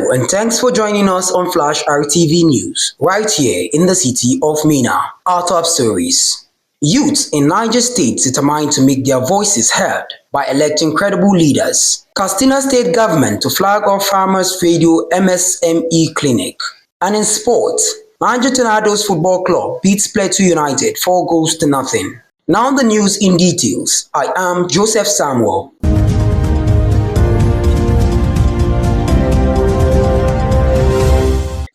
Hello and thanks for joining us on Flash RTV News, right here in the city of Minna. Our top stories. Youths in Niger State determined to make their voices heard by electing credible leaders. Katsina State Government to flag off Farmers Radio MSME Clinic. And in sports, Niger Tornadoes Football Club beats Plateau United 4-0. Now the news in details. I am Joseph Samuel.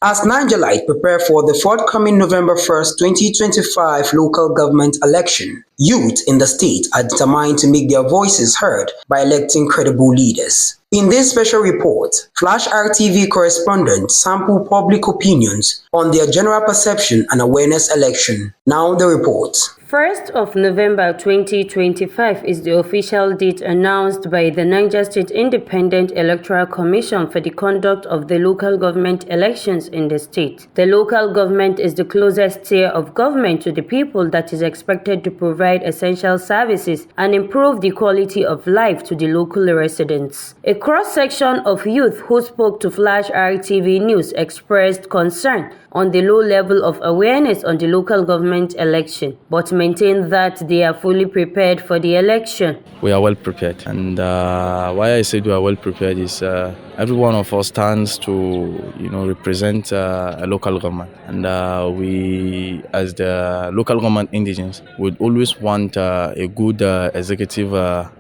As Nigerite prepare for the forthcoming November 1st, 2025 local government election, youth in the state are determined to make their voices heard by electing credible leaders. In this special report, Flash RTV correspondents sample public opinions on their general perception and awareness election. Now the report. 1st of November 2025 is the official date announced by the Niger State Independent Electoral Commission for the conduct of the local government elections in the state. The local government is the closest tier of government to the people that is expected to provide essential services and improve the quality of life to the local residents. A cross-section of youth who spoke to Flash RTV News expressed concern on the low level of awareness on the local government election, but maintain that they are fully prepared for the election. We are well prepared, and why I said we are well prepared is every one of us stands to represent a local government, and we as the local government indigenes would always want a good executive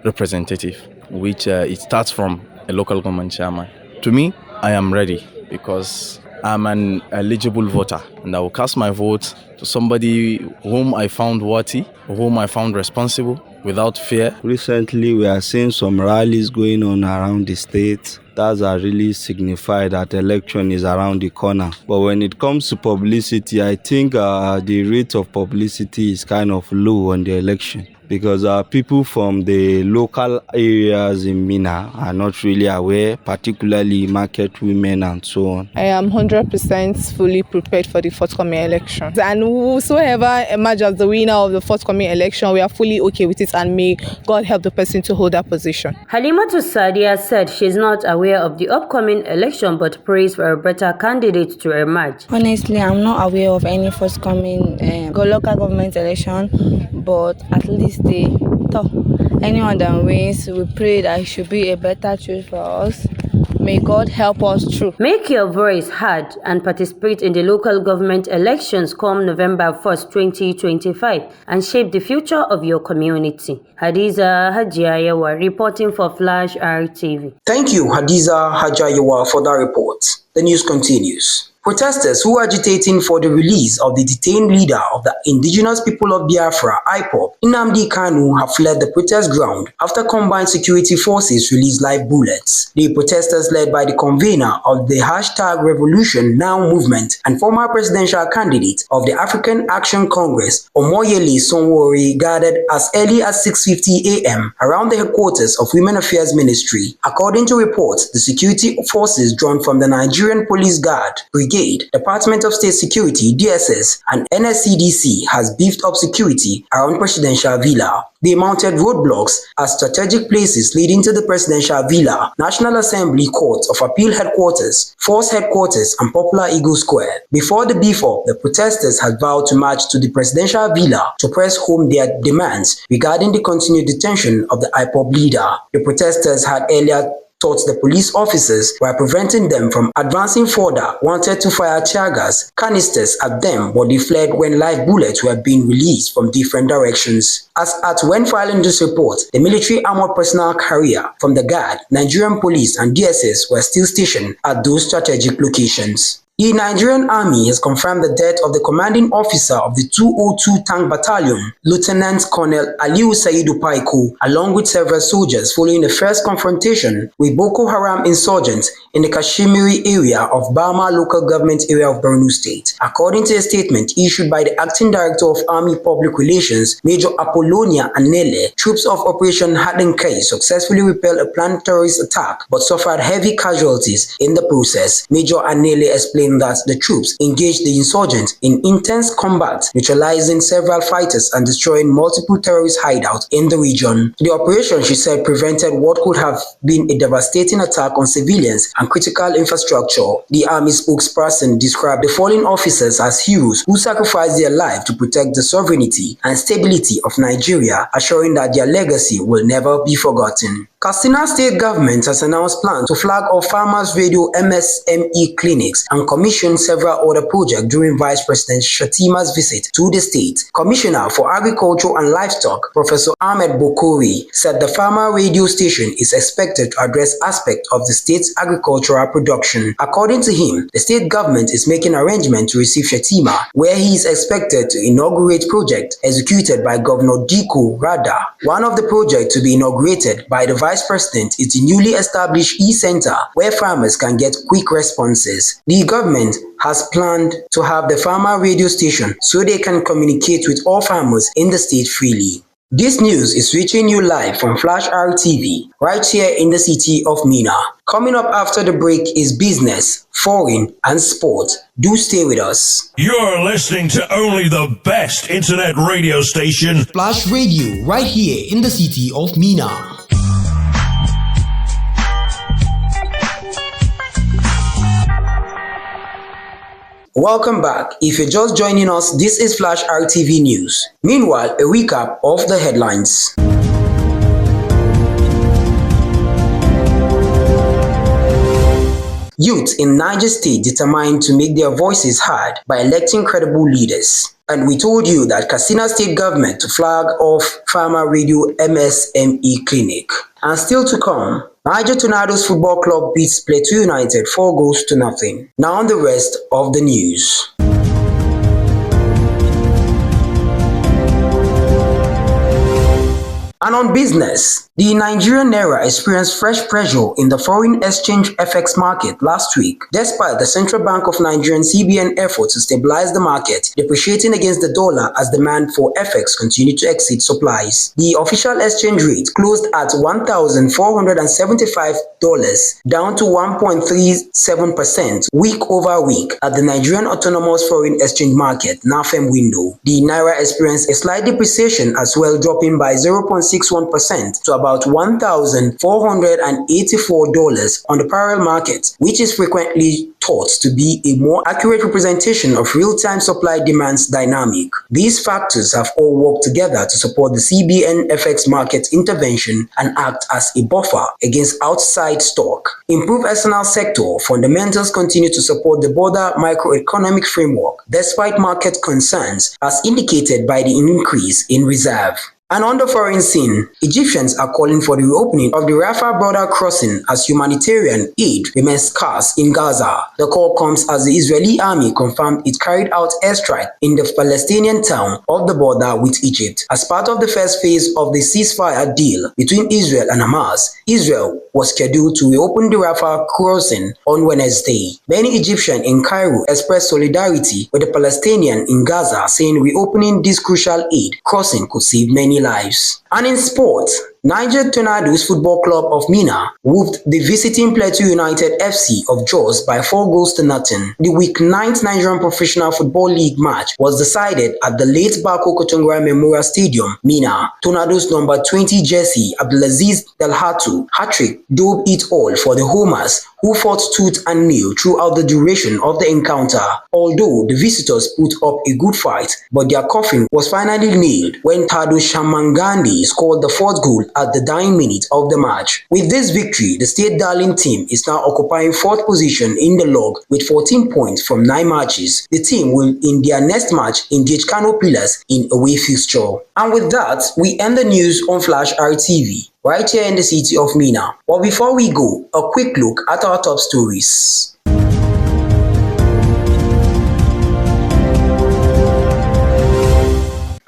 representative, which it starts from a local government chairman. To me, I am ready because I'm an eligible voter, and I will cast my vote to somebody whom I found worthy, whom I found responsible, without fear. Recently, we are seeing some rallies going on around the state. That really signify that election is around the corner. But when it comes to publicity, I think the rate of publicity is kind of low on the election, because people from the local areas in Minna are not really aware, particularly market women and so on. I am 100% fully prepared for the forthcoming elections. And whosoever emerges as the winner of the forthcoming election, we are fully okay with it, and may God help the person to hold that position. Halimatu Sadia said she is not aware of the upcoming election but prays for a better candidate to emerge. Honestly, I'm not aware of any forthcoming local government election, but at least anyone that wins, we pray that it should be a better choice for us. May God help us through. Make your voice heard and participate in the local government elections come November 1st, 2025 and shape the future of your community. Hadiza Hajiayawa reporting for Flash RTV. Thank you, Hadiza Hajiayawa, for that report. The news continues. Protesters who are agitating for the release of the detained leader of the Indigenous People of Biafra, IPOB, Nnamdi Kanu, have fled the protest ground after combined security forces released live bullets. The protesters, led by the convener of the #RevolutionNow movement and former presidential candidate of the African Action Congress, Omoyele Sowore, gathered as early as 6:50 a.m. around the headquarters of Women Affairs Ministry. According to reports, the security forces drawn from the Nigerian Police Guard, Department of State Security, DSS, and NSCDC has beefed up security around Presidential Villa. They mounted roadblocks at strategic places leading to the Presidential Villa, National Assembly Court of Appeal Headquarters, Force Headquarters, and Popular Eagle Square. Before the beef-up, the protesters had vowed to march to the Presidential Villa to press home their demands regarding the continued detention of the IPOB leader. The protesters had earlier thought the police officers were preventing them from advancing further, wanted to fire tear gas canisters at them, but they fled when live bullets were being released from different directions. As at when filing this report, the military armored personnel carrier from the Guard, Nigerian Police, and DSS were still stationed at those strategic locations. The Nigerian Army has confirmed the death of the commanding officer of the 202 Tank Battalion, Lieutenant Colonel Aliu Saidu Paiku, along with several soldiers following the first confrontation with Boko Haram insurgents in the Kashmiri area of Bama local government area of Borno State. According to a statement issued by the Acting Director of Army Public Relations, Major Apollonia Anele, troops of Operation Hadenkai successfully repelled a planned terrorist attack but suffered heavy casualties in the process. Major Anele explained claimed that the troops engaged the insurgents in intense combat, neutralizing several fighters and destroying multiple terrorist hideouts in the region. The operation, she said, prevented what could have been a devastating attack on civilians and critical infrastructure. The army spokesperson described the fallen officers as heroes who sacrificed their life to protect the sovereignty and stability of Nigeria, assuring that their legacy will never be forgotten. Katsina State Government has announced plans to flag off Farmers Radio MSME clinics and commission several other projects during Vice President Shatima's visit to the state. Commissioner for Agriculture and Livestock, Professor Ahmed Bokori, said the Farmer Radio station is expected to address aspects of the state's agricultural production. According to him, the state government is making arrangements to receive Shatima, where he is expected to inaugurate projects executed by Governor Diko Rada. One of the projects to be inaugurated by the Vice President is the newly established e-center where farmers can get quick responses. The government has planned to have the Farmer Radio station so they can communicate with all farmers in the state freely. This news is reaching you live from Flash RTV, right here in the city of Minna. Coming up after the break is business, foreign, and sport. Do stay with us. You're listening to only the best internet radio station, Flash Radio, right here in the city of Minna. Welcome back. If you're just joining us, this is Flash RTV News. Meanwhile, a recap of the headlines. Youth in Niger State determined to make their voices heard by electing credible leaders. And we told you that Katsina State Government to flag off Farmer Radio MSME Clinic. And still to come, Niger Tornadoes Football Club beats Plateau United 4-0. Now on the rest of the news. And on business, the Nigerian Naira experienced fresh pressure in the foreign exchange FX market last week, despite the Central Bank of Nigerian CBN efforts to stabilize the market, depreciating against the dollar as demand for FX continued to exceed supplies. The official exchange rate closed at $1,475, down to 1.37% week over week at the Nigerian Autonomous Foreign Exchange Market (NAFEM) window. The Naira experienced a slight depreciation as well, dropping by 0.61% to about $1,484 on the parallel market, which is frequently thought to be a more accurate representation of real-time supply-demand dynamic. These factors have all worked together to support the CBN FX market intervention and act as a buffer against outside stock. Improved external sector fundamentals continue to support the broader microeconomic framework, despite market concerns, as indicated by the increase in reserve. And on the foreign scene, Egyptians are calling for the reopening of the Rafah border crossing as humanitarian aid remains scarce in Gaza. The call comes as the Israeli army confirmed it carried out airstrike in the Palestinian town of the border with Egypt. As part of the first phase of the ceasefire deal between Israel and Hamas, Israel was scheduled to reopen the Rafah crossing on Wednesday. Many Egyptians in Cairo expressed solidarity with the Palestinians in Gaza, saying reopening this crucial aid crossing could save many lives. And in sport, Niger Tornadoes Football Club of Minna whooped the visiting Plateau United FC of Jos by 4-0. The week 9th Nigerian Professional Football League match was decided at the late Bako Kotungra Memorial Stadium, Minna. Tornadoes number 20 jersey Abdulaziz Dalhatu hat-trick dove it all for the homers, who fought tooth and nail throughout the duration of the encounter. Although the visitors put up a good fight, but their coffin was finally nailed when Tado Shamangandi scored the fourth goal at the dying minute of the match. With this victory, the State Darling team is now occupying 4th position in the log with 14 points from 9 matches. The team will in their next match engage Kano Pillars in away fixture. And with that, we end the news on Flash RTV, right here in the city of Minna. But before we go, a quick look at our top stories.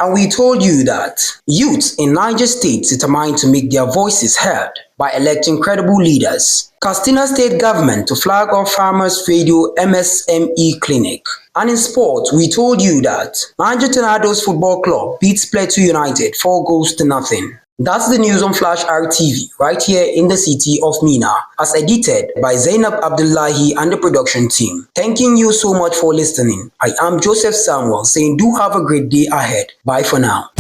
And we told you that youths in Niger State determined to make their voices heard by electing credible leaders. Katsina State Government to flag off Farmers Radio MSME Clinic. And in sport, we told you that Niger Tornadoes Football Club beats Plateau United 4-0. That's the news on Flash RTV right here in the city of Mina, as edited by Zainab Abdullahi and the production team. Thanking you so much for listening. I am Joseph Samuel saying do have a great day ahead. Bye for now.